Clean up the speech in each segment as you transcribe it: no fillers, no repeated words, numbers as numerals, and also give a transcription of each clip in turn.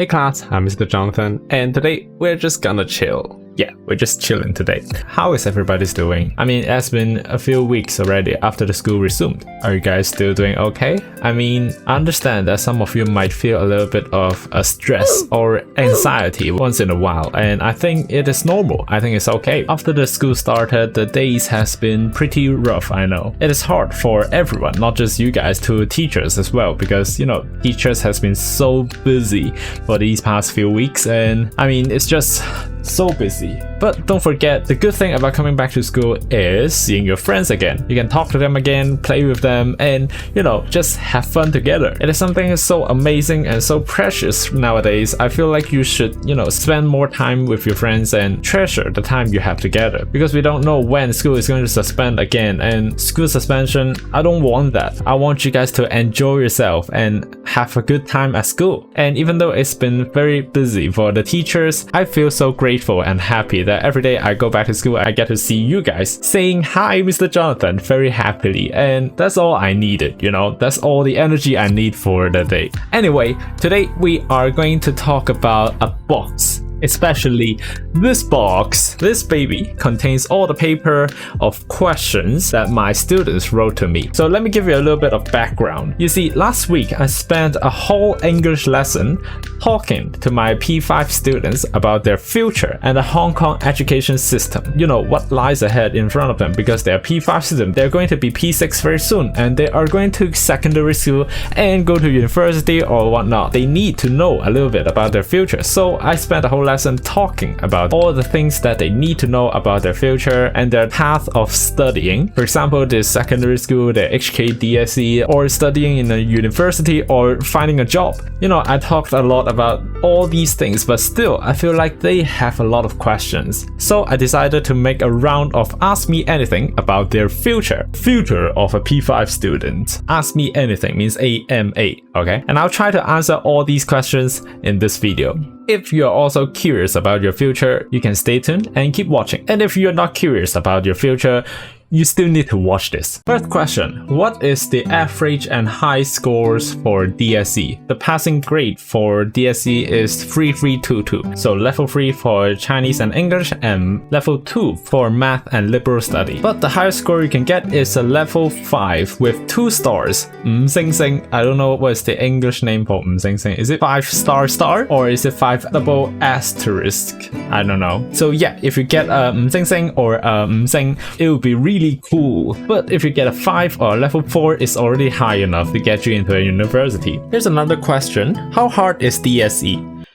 Hey class, I'm Mr. Jonathan, and today we're just gonna chill. Yeah, we're just chilling today. How is everybody doing? I mean, it's been a few weeks already after the school resumed. Are you guys still doing okay? I mean, I understand that some of you might feel a little bit of a stress or anxiety once in a while, and I think it is normal. I think it's okay. After the school started, the days has been pretty rough, I know. It is hard for everyone, not just you guys, to teachers as well, because, you know, teachers has been so busy for these past few weeks, and I mean, it's just so busy. But don't forget, the good thing about coming back to school is seeing your friends again. You can talk to them again, play with them, and, you know, just have fun together. It is something so amazing and so precious nowadays. I feel like you should, you know, spend more time with your friends and treasure the time you have together, because we don't know when school is going to suspend again, and school suspension, I don't want that. I want you guys to enjoy yourself and have a good time at school. And even though it's been very busy for the teachers, I feel so grateful and happy that every day I go back to school, I get to see you guys saying hi, Mr. Jonathan, very happily. And that's all I needed, you know, that's all the energy I need for the day. Anyway, today we are going to talk about a box. Especially this box. This baby contains all the paper of questions that my students wrote to me. So let me give you a little bit of background. You see, last week I spent a whole English lesson talking to my P5 students about their future and the Hong Kong education system. You know, what lies ahead in front of them, because they're P5 students. They're going to be P6 very soon, and they are going to secondary school and go to university or whatnot. They need to know a little bit about their future. So I spent a whole lesson talking about all the things that they need to know about their future and their path of studying. For example, the secondary school, the HKDSE, or studying in a university, or finding a job. You know, I talked a lot about all these things, but still, I feel like they have a lot of questions. So I decided to make a round of Ask Me Anything about their future. Future of a P5 student. Ask Me Anything means AMA, okay? And I'll try to answer all these questions in this video. If you're also curious about your future, you can stay tuned and keep watching. And if you're not curious about your future, you still need to watch this. First question, what is the average and high scores for DSE? The passing grade for DSE is 3322. So level 3 for Chinese and English, and level 2 for math and liberal study. But the highest score you can get is a level 5 with 2 stars. 五星星. I don't know what is the English name for 五星星. Is it 5 star or is it 5 double asterisk? I don't know. So yeah, if you get a 五星星 or a 五星, it will be really cool. But if you get a 5 or a level 4, it's already high enough to get you into a university. Here's another question. How hard is DSE?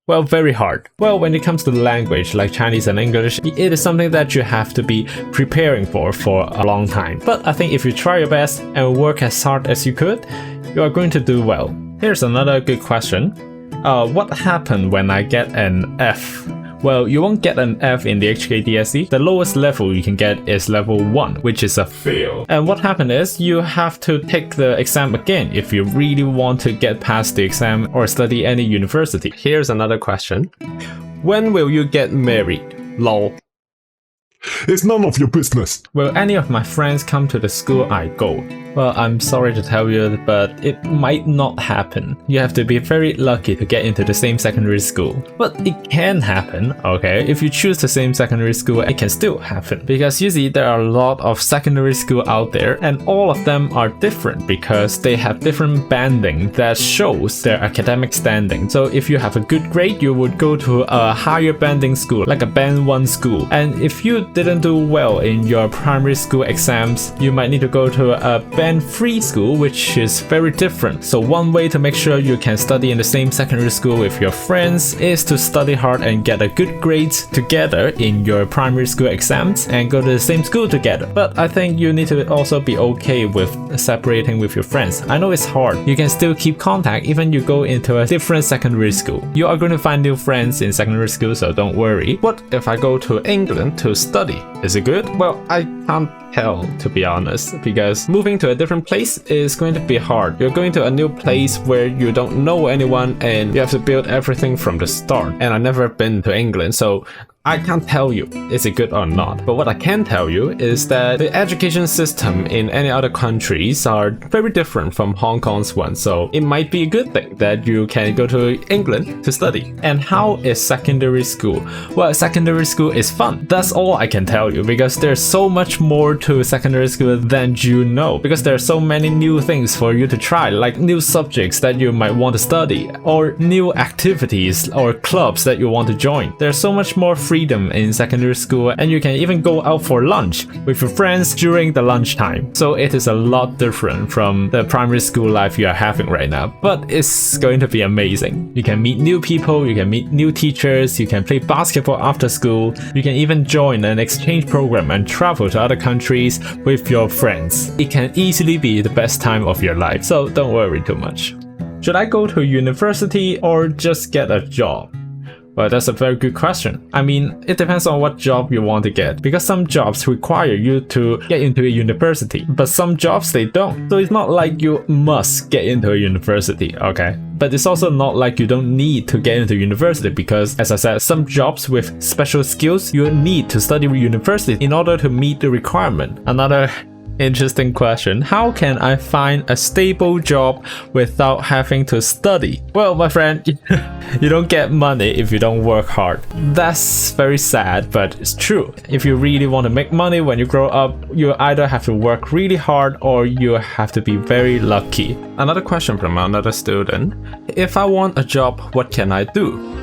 Well, very hard. Well, when it comes to the language like Chinese and English, it is something that you have to be preparing for a long time. But I think if you try your best and work as hard as you could, you are going to do well. Here's another good question. What happened when I get an F? Well, you won't get an F in the HKDSE. The lowest level you can get is level 1, which is a fail. And what happened is you have to take the exam again if you really want to get past the exam or study any university. Here's another question. When will you get married? Lol. It's none of your business. Will any of my friends come to the school I go? Well, I'm sorry to tell you, but it might not happen. You have to be very lucky to get into the same secondary school. But it can happen, okay? If you choose the same secondary school, it can still happen. Because you see, there are a lot of secondary school out there, and all of them are different because they have different banding that shows their academic standing. So if you have a good grade, you would go to a higher banding school, like a band 1 school. And if you didn't do well in your primary school exams, you might need to go to a band 3 school, which is very different. So one way to make sure you can study in the same secondary school with your friends is to study hard and get a good grade together in your primary school exams and go to the same school together. But I think you need to also be okay with separating with your friends. I know it's hard. You can still keep contact even you go into a different secondary school. You are going to find new friends in secondary school, so don't worry. What if I go to England to study? Is it good? Well, I can't tell, to be honest, because moving to a different place is going to be hard. You're going to a new place where you don't know anyone and you have to build everything from the start. And I've never been to England, so I can't tell you is it good or not, but what I can tell you is that the education system in any other countries are very different from Hong Kong's one, so it might be a good thing that you can go to England to study. And how is secondary school? Well, secondary school is fun. That's all I can tell you, because there's so much more to secondary school than you know, because there are so many new things for you to try, like new subjects that you might want to study, or new activities or clubs that you want to join. There's so much more freedom in secondary school, and you can even go out for lunch with your friends during the lunchtime. So it is a lot different from the primary school life you are having right now, but it's going to be amazing. You can meet new people, you can meet new teachers, you can play basketball after school, you can even join an exchange program and travel to other countries with your friends. It can easily be the best time of your life, so don't worry too much. Should I go to university or just get a job? Well, that's a very good question. I mean, it depends on what job you want to get, because some jobs require you to get into a university, but some jobs they don't. So it's not like you must get into a university, okay? But it's also not like you don't need to get into university, because, as I said, some jobs with special skills, you need to study university in order to meet the requirement. Another interesting question: how can I find a stable job without having to study? Well, my friend, you don't get money if you don't work hard. That's very sad, but it's true. If you really want to make money when you grow up, you either have to work really hard or you have to be very lucky. Another question from another student: if I want a job, what can I do?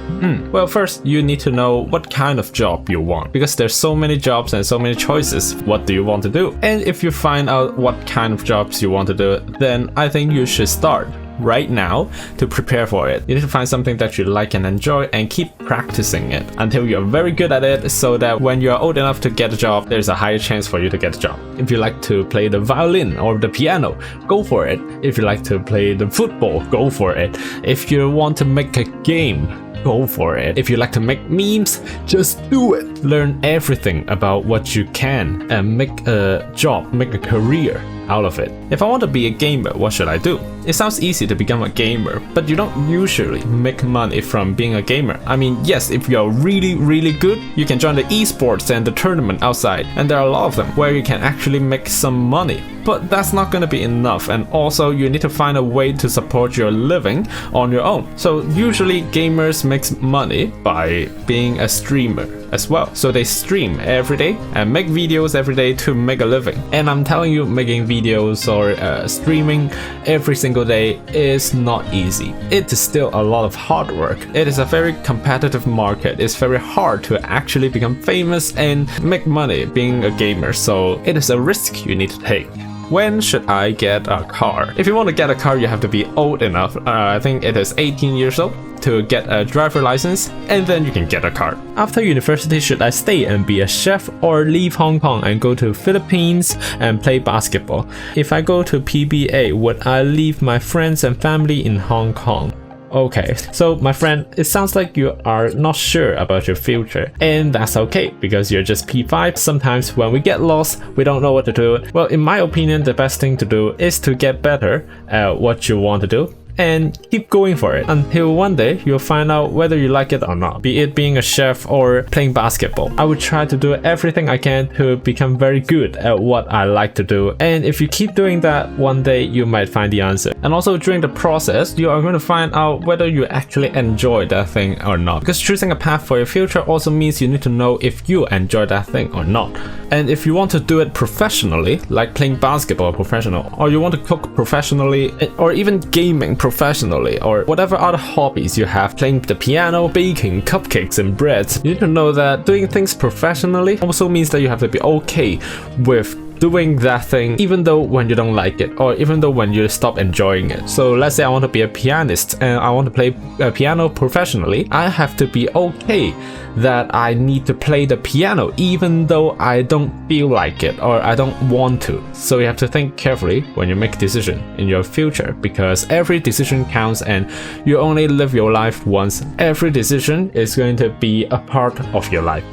Well, first, you need to know what kind of job you want, because there's so many jobs and so many choices. What do you want to do? And if you find out what kind of jobs you want to do, then I think you should start right now to prepare for it. You need to find something that you like and enjoy and keep practicing it until you're very good at it, so that when you're old enough to get a job, there's a higher chance for you to get a job. If you like to play the violin or the piano, go for it. If you like to play the football, go for it. If you want to make a game, go for it. If you like to make memes, just do it. Learn everything about what you can and make a job, make a career out of it. If I want to be a gamer, what should I do? It sounds easy to become a gamer, but you don't usually make money from being a gamer. I mean, yes, if you're really good, you can join the esports and the tournament outside, and there are a lot of them where you can actually make some money. But that's not going to be enough, and also you need to find a way to support your living on your own. So usually gamers make money by being a streamer as well. So they stream every day and make videos every day to make a living. And I'm telling you, making videos or streaming every single day is not easy. It is still a lot of hard work. It is a very competitive market. It's very hard to actually become famous and make money being a gamer. So it is a risk you need to take. When should I get a car? If you want to get a car, you have to be old enough. I think it is 18 years old to get a driver license, and then you can get a car. After university, should I stay and be a chef or leave Hong Kong and go to Philippines and play basketball? If I go to PBA, would I leave my friends and family in Hong Kong? Okay, so my friend, it sounds like you are not sure about your future, and that's okay, because you're just P5. Sometimes when we get lost, we don't know what to do. Well, in my opinion, the best thing to do is to get better at what you want to do and keep going for it until one day you'll find out whether you like it or not, be it being a chef or playing basketball. I would try to do everything I can to become very good at what I like to do, and if you keep doing that, one day you might find the answer. And also during the process, you are going to find out whether you actually enjoy that thing or not, because choosing a path for your future also means you need to know if you enjoy that thing or not. And if you want to do it professionally, like playing basketball professional, or you want to cook professionally, or even gaming professionally, or whatever other hobbies you have, playing the piano, baking cupcakes and breads, you need to know that doing things professionally also means that you have to be okay with doing that thing even though when you don't like it, or even though when you stop enjoying it. So let's say I want to be a pianist and I want to play piano professionally. I have to be okay that I need to play the piano even though I don't feel like it or I don't want to. So you have to think carefully when you make a decision in your future, because every decision counts and you only live your life once. Every decision is going to be a part of your life.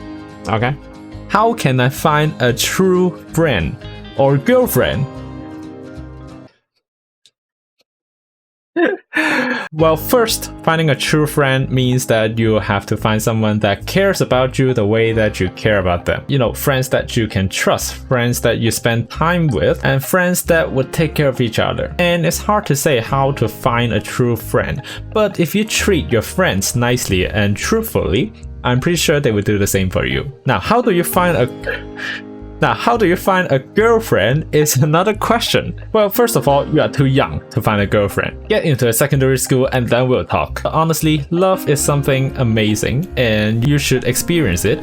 Okay? How can I find a true friend or girlfriend? Well, first, finding a true friend means that you have to find someone that cares about you the way that you care about them. You know, friends that you can trust, friends that you spend time with, and friends that would take care of each other. And it's hard to say how to find a true friend, but if you treat your friends nicely and truthfully, I'm pretty sure they will do the same for you. Now, how do you find a girlfriend is another question. Well, first of all, you are too young to find a girlfriend. Get into a secondary school and then we'll talk. But honestly, love is something amazing and you should experience it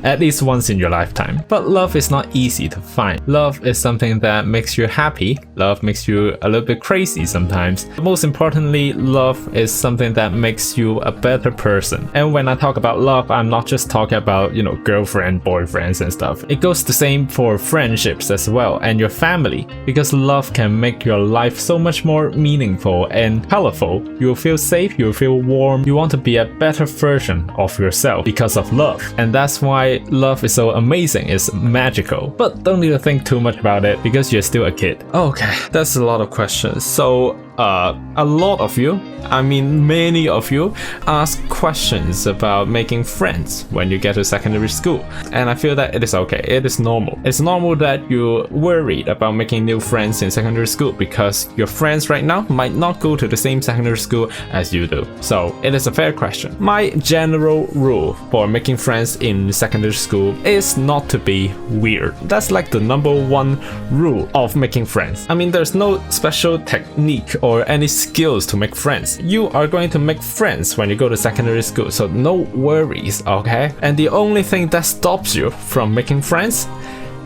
at least once in your lifetime. But love is not easy to find. Love is something that makes you happy. Love makes you a little bit crazy sometimes. Most importantly, love is something that makes you a better person. And when I talk about love, I'm not just talking about, you know, girlfriend, boyfriends and stuff. It goes the same for friendships as well and your family, because love can make your life so much more meaningful and colorful. You'll feel safe, you'll feel warm, you want to be a better version of yourself because of love. And that's why love is so amazing, it's magical. But don't need to think too much about it because you're still a kid. Okay, that's a lot of questions. So a lot of you, I mean many of you, ask questions about making friends when you get to secondary school. And I feel that it is okay, it is normal. It's normal that you're worried about making new friends in secondary school because your friends right now might not go to the same secondary school as you do. So it is a fair question. My general rule for making friends in secondary school is not to be weird. That's like the #1 rule of making friends. I mean, there's no special technique or any skills to make friends. You are going to make friends when you go to secondary school, so no worries, okay? And the only thing that stops you from making friends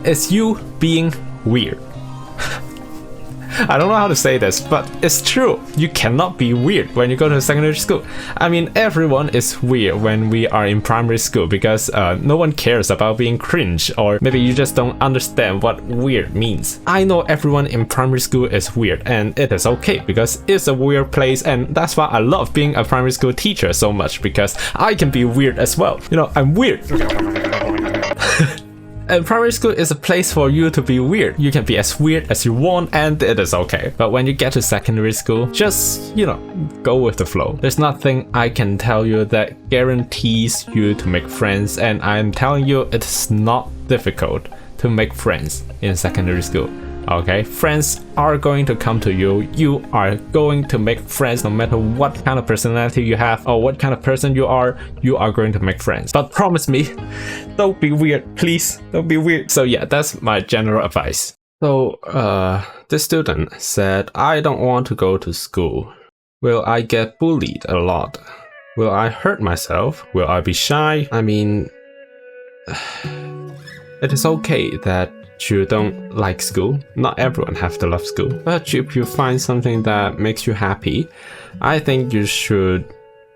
is you being weird. I don't know how to say this, but it's true. You cannot be weird when you go to secondary school. I mean, everyone is weird when we are in primary school because no one cares about being cringe, or maybe you just don't understand what weird means. I know everyone in primary school is weird, and it is okay because it's a weird place, and that's why I love being a primary school teacher so much, because I can be weird as well. You know, I'm weird. And primary school is a place for you to be weird. You can be as weird as you want and it is okay. But when you get to secondary school, just, you know, go with the flow. There's nothing I can tell you that guarantees you to make friends, and I'm telling you it's not difficult to make friends in secondary school. Okay, friends are going to come to you. You are going to make friends no matter what kind of personality you have or what kind of person you are going to make friends. But promise me, don't be weird, please. Don't be weird. So yeah, that's my general advice. So this student said, I don't want to go to school. Will I get bullied a lot? Will I hurt myself? Will I be shy? I mean, it is okay that you don't like school. Not everyone have to love school. But if you find something that makes you happy, I think you should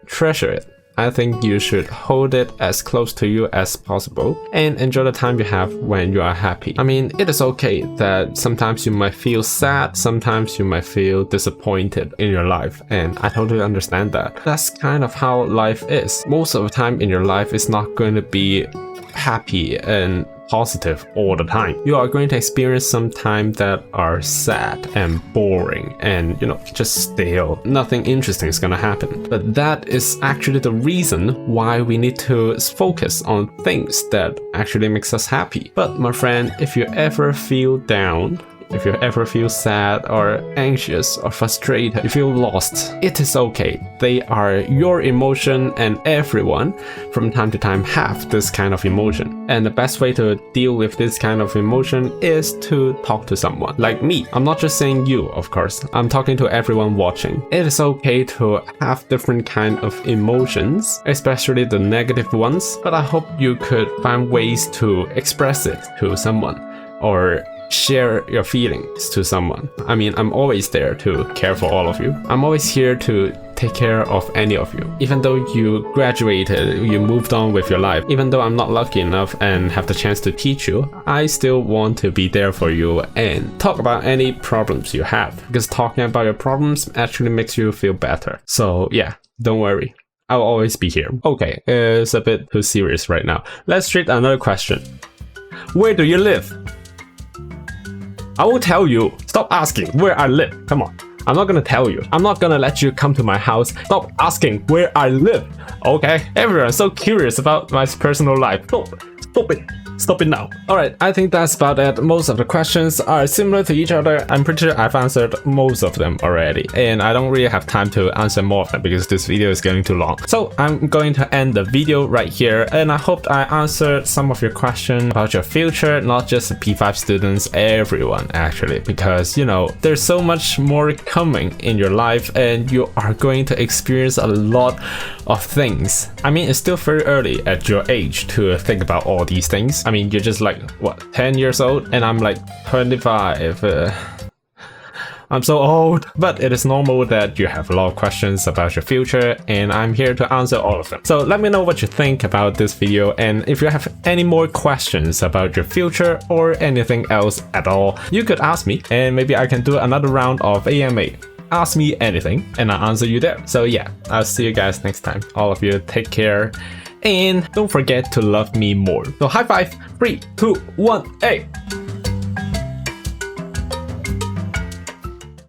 treasure it. I think you should hold it as close to you as possible and enjoy the time you have when you are happy. I mean, it is okay that sometimes you might feel sad, sometimes you might feel disappointed in your life, and I totally understand that. That's kind of how life is. Most of the time in your life is not going to be happy and positive all the time. You are going to experience some time that are sad and boring and, you know, just stale. Nothing interesting is gonna happen. But that is actually the reason why we need to focus on things that actually makes us happy. But my friend, if you ever feel down, if you ever feel sad or anxious or frustrated, you feel lost, it is okay. They are your emotion, and everyone from time to time have this kind of emotion. And the best way to deal with this kind of emotion is to talk to someone. Like me, I'm not just saying you, of course. I'm talking to everyone watching. It is okay to have different kind of emotions, especially the negative ones, but I hope you could find ways to express it to someone or share your feelings to someone. I mean, I'm always there to care for all of you. I'm always here to take care of any of you. Even though you graduated, you moved on with your life, even though I'm not lucky enough and have the chance to teach you, I still want to be there for you and talk about any problems you have, because talking about your problems actually makes you feel better. So yeah, don't worry. I'll always be here. Okay, it's a bit too serious right now. Let's treat another question. Where do you live? I will tell you. Stop asking where I live. Come on. I'm not gonna tell you. I'm not gonna let you come to my house. Stop asking where I live. Okay? Everyone's so curious about my personal life. Stop it. Stop it now. Alright, I think that's about it. Most of the questions are similar to each other. I'm pretty sure I've answered most of them already. And I don't really have time to answer more of them because this video is getting too long. So I'm going to end the video right here. And I hope I answered some of your questions about your future, not just the P5 students, everyone actually. Because, you know, there's so much more coming in your life and you are going to experience a lot of things. I mean, it's still very early at your age to think about all these things. I mean, you're just like, what, 10 years old? And I'm like 25. I'm so old. But it is normal that you have a lot of questions about your future, and I'm here to answer all of them. So let me know what you think about this video, and if you have any more questions about your future or anything else at all, you could ask me, and maybe I can do another round of AMA. Ask me anything, and I'll answer you there. So yeah, I'll see you guys next time. All of you, take care. And don't forget to love me more. So high five, 3, 2, 1, hey!